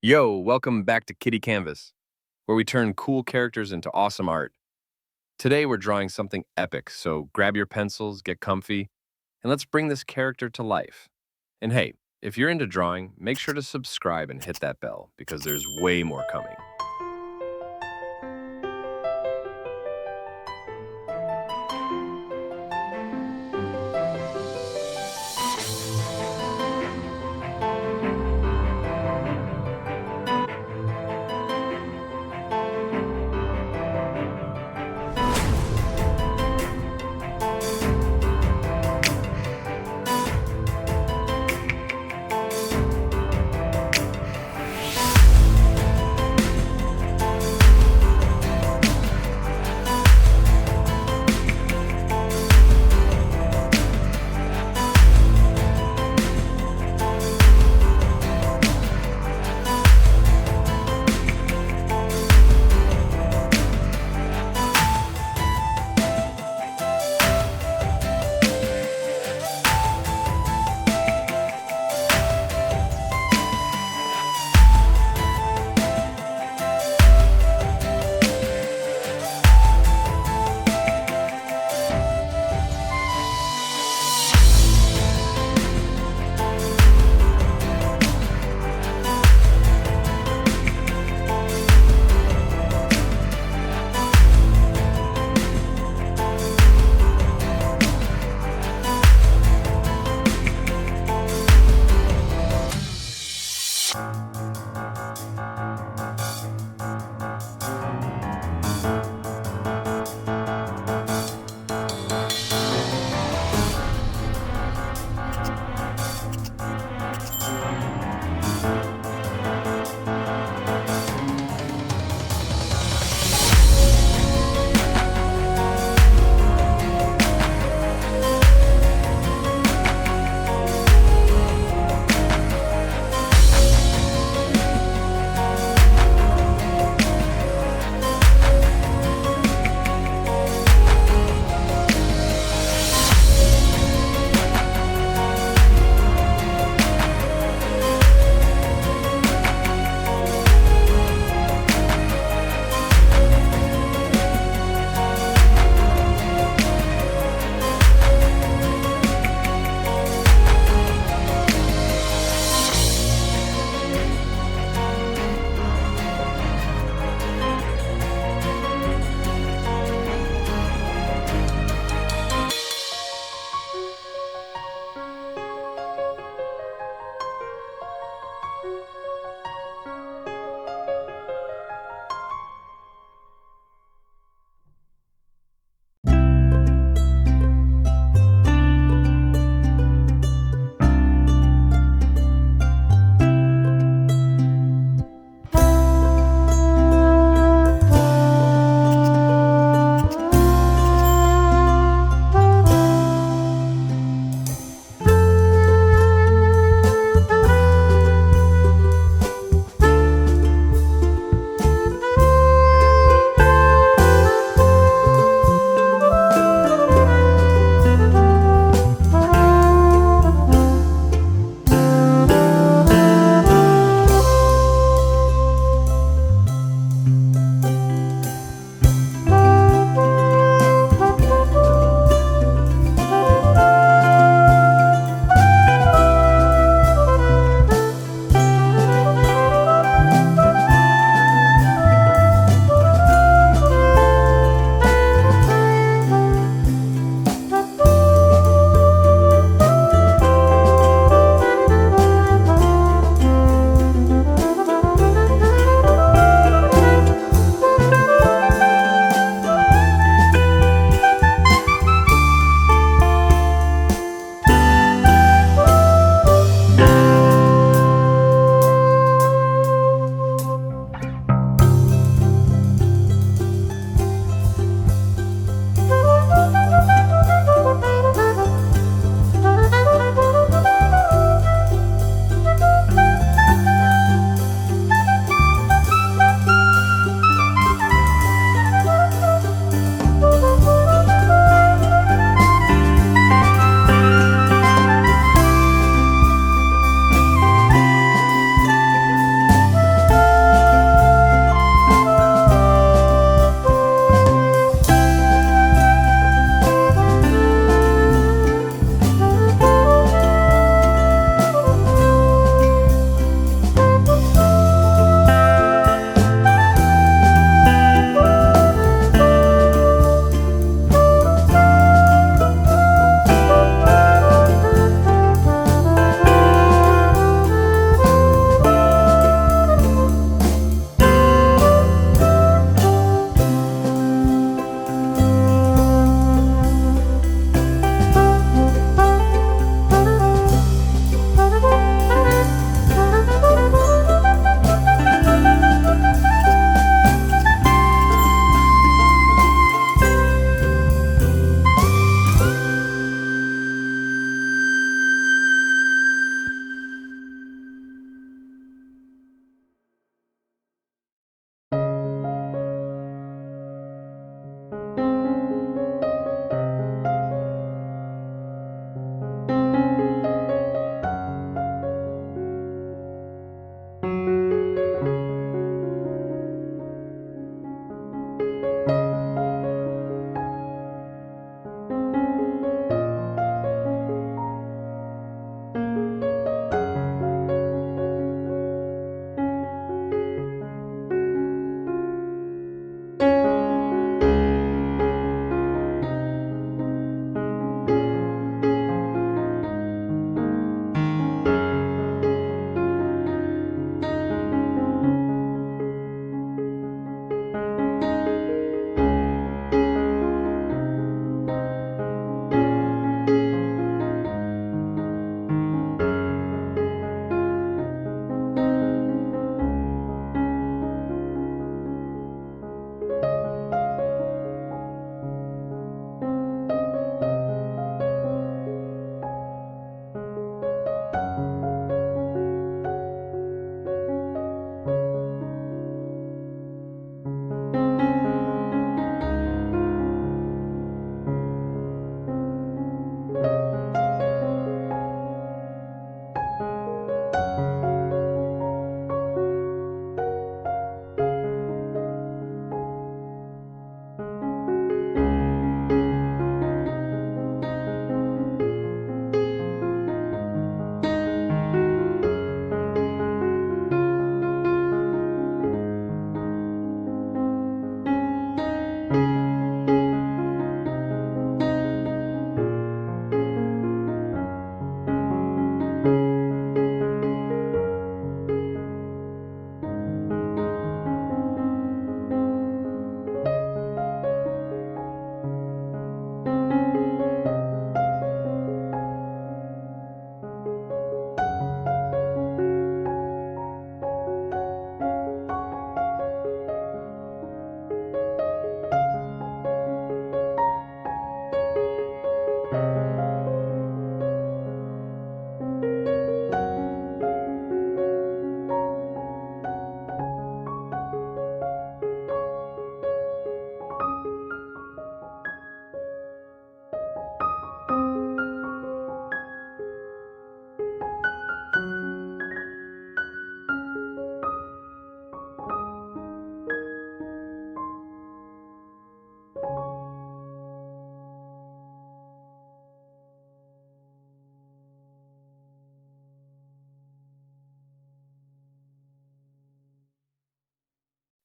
Yo, welcome back to Kitty Canvas, where we turn cool characters into awesome art. Today we're drawing something epic, so grab your pencils, get comfy, and let's bring this character to life. And hey, if you're into drawing, make sure to subscribe and hit that bell because there's way more coming.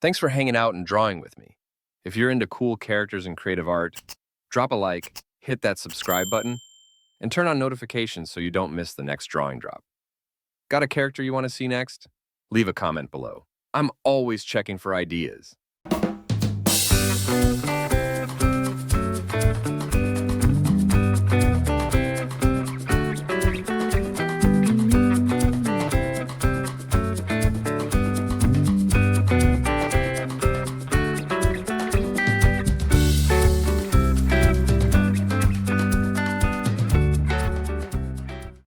Thanks for hanging out and drawing with me. If you're into cool characters and creative art, drop a like, hit that subscribe button, and turn on notifications so you don't miss the next drawing drop. Got a character you want to see next? Leave a comment below. I'm always checking for ideas.